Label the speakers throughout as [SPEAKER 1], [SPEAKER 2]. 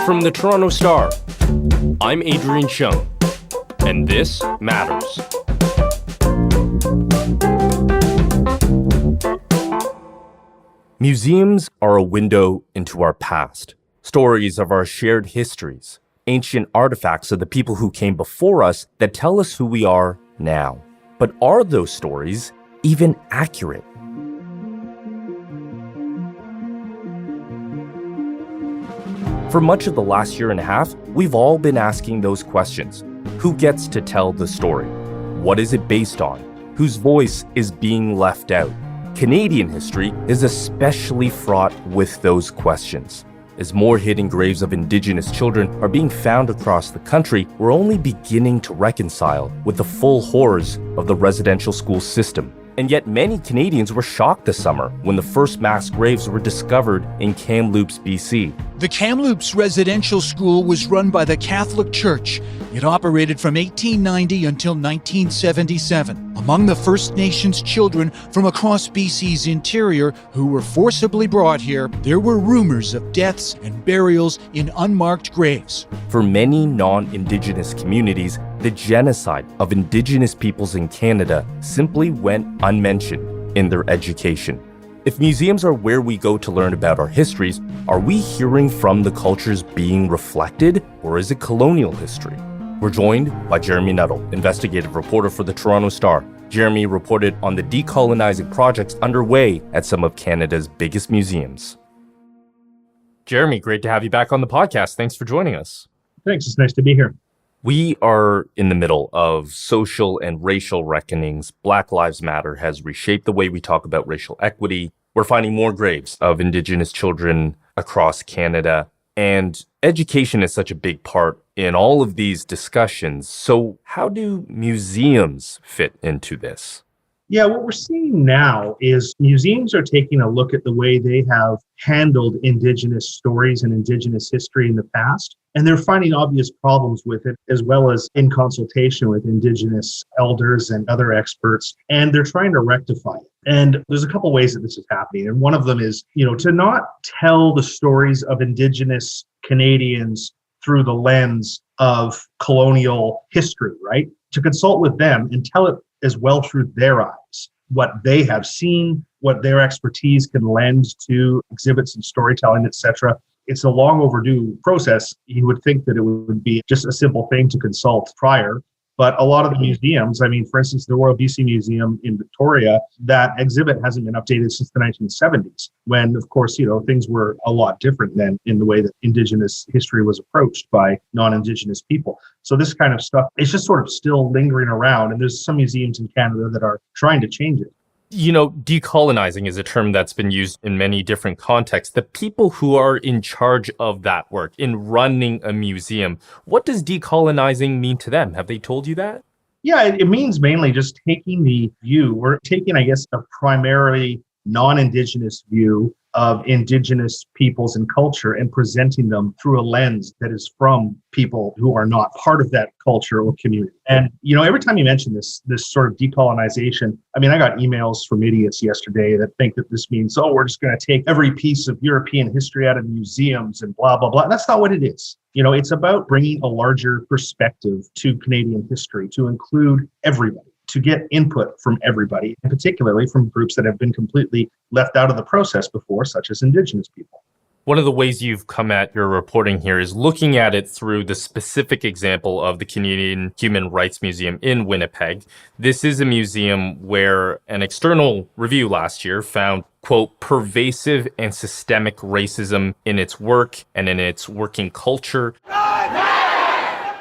[SPEAKER 1] From the Toronto Star, I'm Adrian Chung, and this matters. Museums are a window into our past, stories of our shared histories, ancient artifacts of the people who came before us that tell us who we are now. But are those stories even accurate? For much of the last year and a half, we've all been asking those questions. Who gets to tell the story? What is it based on? Whose voice is being left out? Canadian history is especially fraught with those questions. As more hidden graves of Indigenous children are being found across the country, we're only beginning to reconcile with the full horrors of the residential school system. And yet many Canadians were shocked this summer when the first mass graves were discovered in Kamloops, BC.
[SPEAKER 2] The Kamloops Residential School was run by the Catholic Church. It operated from 1890 until 1977. Among the First Nations children from across BC's interior who were forcibly brought here, there were rumors of deaths and burials in unmarked graves.
[SPEAKER 1] For many non-Indigenous communities, the genocide of Indigenous peoples in Canada simply went unmentioned in their education. If museums are where we go to learn about our histories, are we hearing from the cultures being reflected, or is it colonial history? We're joined by Jeremy Nuttall, investigative reporter for the Toronto Star. Jeremy reported on the decolonizing projects underway at some of Canada's biggest museums. Jeremy, great to have you back on the podcast. Thanks for joining us.
[SPEAKER 3] Thanks. It's nice to be here.
[SPEAKER 1] We are in the middle of social and racial reckonings. Black Lives Matter has reshaped the way we talk about racial equity. We're finding more graves of Indigenous children across Canada. And education is such a big part in all of these discussions. So how do museums fit into this?
[SPEAKER 3] Yeah, what we're seeing now is museums are taking a look at the way they have handled Indigenous stories and Indigenous history in the past. And they're finding obvious problems with it, as well as in consultation with Indigenous elders and other experts. And they're trying to rectify it. And there's a couple ways that this is happening. And one of them is, to not tell the stories of Indigenous Canadians through the lens of colonial history, right? To consult with them and tell it as well through their eyes, what they have seen, what their expertise can lend to exhibits and storytelling, etc. It's a long overdue process. You would think that it would be just a simple thing to consult prior. But a lot of the museums, for instance, the Royal BC Museum in Victoria, that exhibit hasn't been updated since the 1970s, when, of course, things were a lot different than in the way that Indigenous history was approached by non-Indigenous people. So this kind of stuff is just sort of still lingering around. And there's some museums in Canada that are trying to change it.
[SPEAKER 1] Decolonizing is a term that's been used in many different contexts. The people who are in charge of that work, in running a museum, what does decolonizing mean to them? Have they told you that?
[SPEAKER 3] Yeah, it means mainly just taking the view. We're taking, a primarily non-Indigenous view of Indigenous peoples and culture and presenting them through a lens that is from people who are not part of that culture or community. And, every time you mention this sort of decolonization, I got emails from idiots yesterday that think that this means, we're just going to take every piece of European history out of museums and blah, blah, blah. And that's not what it is. It's about bringing a larger perspective to Canadian history to include everybody, to get input from everybody, and particularly from groups that have been completely left out of the process before, such as Indigenous people.
[SPEAKER 1] One of the ways you've come at your reporting here is looking at it through the specific example of the Canadian Human Rights Museum in Winnipeg. This is a museum where an external review last year found, quote, pervasive and systemic racism in its work and in its working culture.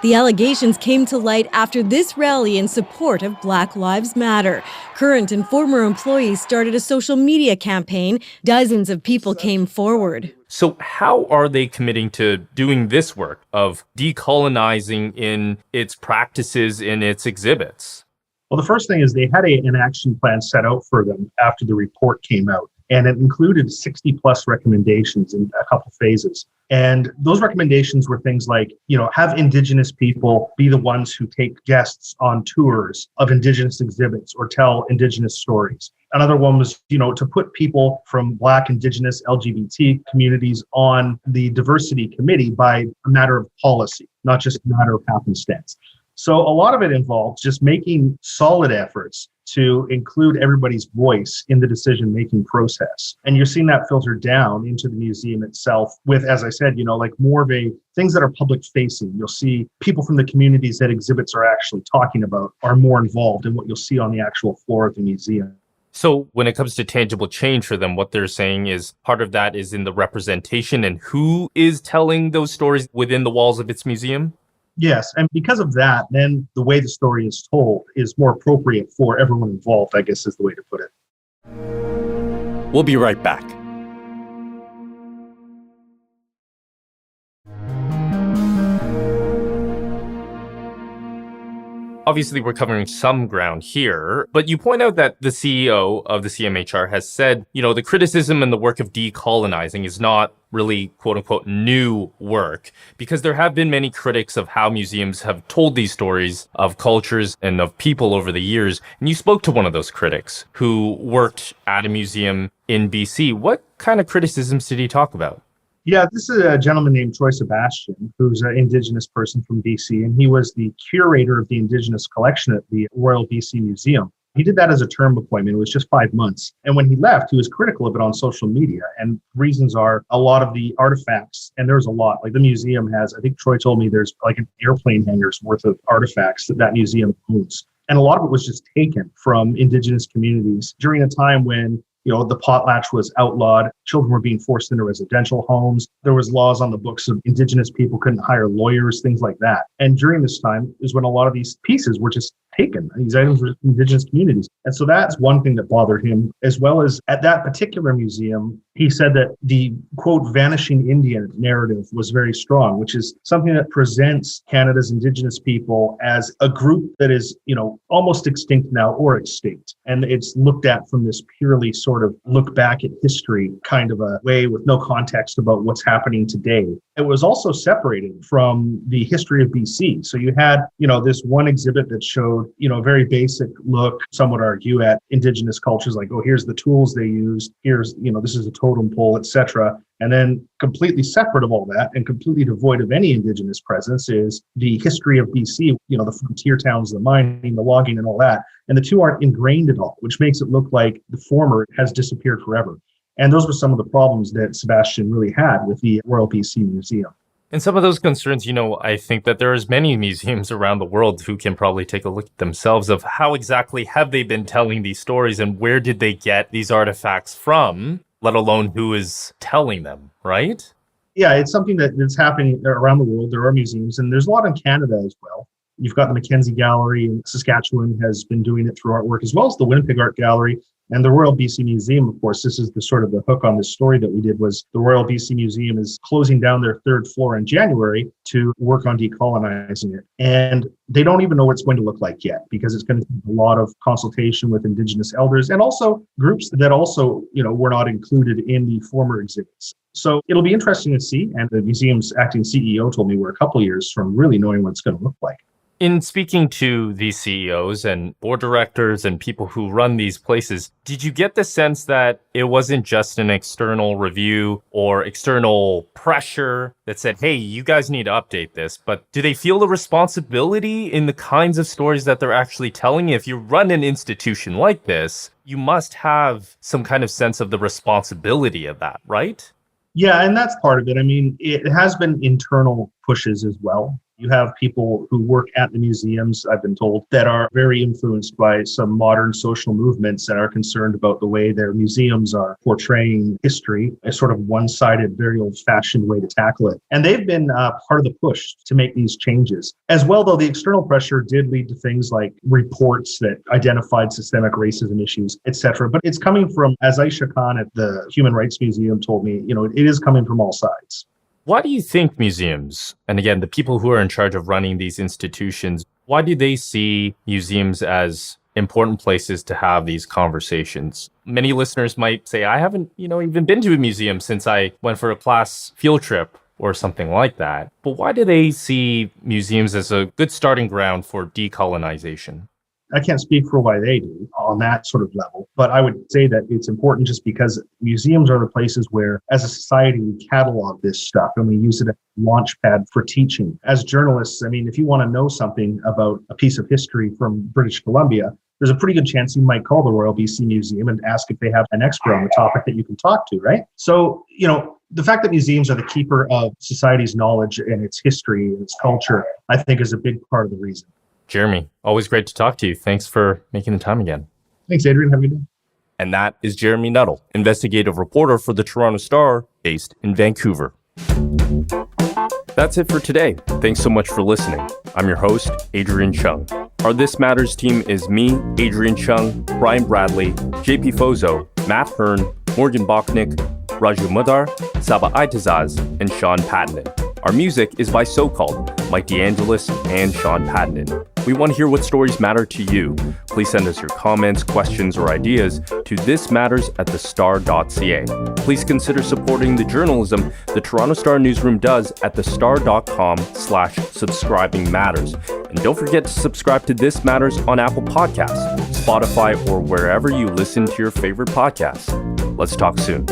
[SPEAKER 4] The allegations came to light after this rally in support of Black Lives Matter. Current and former employees started a social media campaign. Dozens of people came forward.
[SPEAKER 1] So how are they committing to doing this work of decolonizing in its practices, in its exhibits?
[SPEAKER 3] Well, the first thing is they had an action plan set out for them after the report came out. And it included 60 plus recommendations in a couple phases. And those recommendations were things like, have Indigenous people be the ones who take guests on tours of Indigenous exhibits or tell Indigenous stories. Another one was, to put people from Black, Indigenous, LGBT communities on the diversity committee by a matter of policy, not just a matter of happenstance. So a lot of it involved just making solid efforts to include everybody's voice in the decision-making process. And you're seeing that filter down into the museum itself with, as I said, like more of a things that are public facing. You'll see people from the communities that exhibits are actually talking about are more involved in what you'll see on the actual floor of the museum.
[SPEAKER 1] So when it comes to tangible change for them, what they're saying is part of that is in the representation and who is telling those stories within the walls of its museum?
[SPEAKER 3] Yes, and because of that, then the way the story is told is more appropriate for everyone involved, I guess is the way to put it.
[SPEAKER 1] We'll be right back. Obviously, we're covering some ground here, but you point out that the CEO of the CMHR has said, the criticism and the work of decolonizing is not really, quote unquote, new work, because there have been many critics of how museums have told these stories of cultures and of people over the years. And you spoke to one of those critics who worked at a museum in BC. What kind of criticisms did he talk about?
[SPEAKER 3] Yeah, this is a gentleman named Troy Sebastian, who's an Indigenous person from BC, and he was the curator of the Indigenous collection at the Royal BC Museum. He did that as a term appointment. It was just 5 months. And when he left, he was critical of it on social media. And reasons are a lot of the artifacts, and there's a lot, like the museum has, I think Troy told me there's like an airplane hangar's worth of artifacts that museum owns. And a lot of it was just taken from Indigenous communities during a time when the potlatch was outlawed. Children were being forced into residential homes. There was laws on the books of Indigenous people couldn't hire lawyers, things like that. And during this time is when a lot of these pieces were just taken. These items were Indigenous communities. And so that's one thing that bothered him, as well as at that particular museum, he said that the, quote, vanishing Indian narrative was very strong, which is something that presents Canada's Indigenous people as a group that is, almost extinct now or extinct. And it's looked at from this purely sort of look back at history kind of a way with no context about what's happening today. It was also separated from the history of BC. So you had, this one exhibit that showed, a very basic look, some would argue, at Indigenous cultures, like, oh, here's the tools they used, here's, this is a totem pole, etc. And then completely separate of all that and completely devoid of any Indigenous presence is the history of BC, the frontier towns, the mining, the logging, and all that. And the two aren't ingrained at all, which makes it look like the former has disappeared forever. And those were some of the problems that Sebastian really had with the Royal BC Museum.
[SPEAKER 1] And some of those concerns, I think that there's many museums around the world who can probably take a look at themselves of how exactly have they been telling these stories and where did they get these artifacts from, let alone who is telling them, right?
[SPEAKER 3] Yeah, it's something that's happening around the world. There are museums, and there's a lot in Canada as well. You've got the Mackenzie Gallery in Saskatchewan has been doing it through artwork, as well as the Winnipeg Art Gallery. And the Royal BC Museum, of course, this is the sort of the hook on this story that we did, was the Royal BC Museum is closing down their third floor in January to work on decolonizing it. And they don't even know what it's going to look like yet, because it's going to take a lot of consultation with Indigenous elders and also groups that also, were not included in the former exhibits. So it'll be interesting to see. And the museum's acting CEO told me we're a couple of years from really knowing what it's going to look like.
[SPEAKER 1] In speaking to these CEOs and board directors and people who run these places, did you get the sense that it wasn't just an external review or external pressure that said, hey, you guys need to update this, but do they feel a responsibility in the kinds of stories that they're actually telling? If you run an institution like this, you must have some kind of sense of the responsibility of that, right?
[SPEAKER 3] Yeah, and that's part of it. I mean, it has been internal pushes as well. You have people who work at the museums, I've been told, that are very influenced by some modern social movements and are concerned about the way their museums are portraying history, a sort of one-sided, very old-fashioned way to tackle it. And they've been part of the push to make these changes. As well, though, the external pressure did lead to things like reports that identified systemic racism issues, etc. But it's coming from, as Aisha Khan at the Human Rights Museum told me, it is coming from all sides.
[SPEAKER 1] Why do you think museums, and again, the people who are in charge of running these institutions, why do they see museums as important places to have these conversations? Many listeners might say, I haven't, even been to a museum since I went for a class field trip or something like that. But why do they see museums as a good starting ground for decolonization?
[SPEAKER 3] I can't speak for why they do on that sort of level, but I would say that it's important just because museums are the places where, as a society, we catalog this stuff and we use it as a launch pad for teaching. As journalists, if you want to know something about a piece of history from British Columbia, there's a pretty good chance you might call the Royal BC Museum and ask if they have an expert on the topic that you can talk to, right? So, the fact that museums are the keeper of society's knowledge and its history and its culture, I think is a big part of the reason.
[SPEAKER 1] Jeremy, always great to talk to you. Thanks for making the time again.
[SPEAKER 3] Thanks, Adrian. Have a good day.
[SPEAKER 1] And that is Jeremy Nuttall, investigative reporter for the Toronto Star, based in Vancouver. That's it for today. Thanks so much for listening. I'm your host, Adrian Chung. Our This Matters team is me, Adrian Chung, Brian Bradley, JP Fozo, Matt Hearn, Morgan Bachnick, Raju Mudar, Saba Aitazaz, and Sean Pattenden. Our music is by So Called, Mike DeAngelis, and Sean Pattenden. We want to hear what stories matter to you. Please send us your comments, questions, or ideas to thismatters@thestar.ca. Please consider supporting the journalism the Toronto Star newsroom does at thestar.com/subscribingmatters. And don't forget to subscribe to This Matters on Apple Podcasts, Spotify, or wherever you listen to your favorite podcasts. Let's talk soon.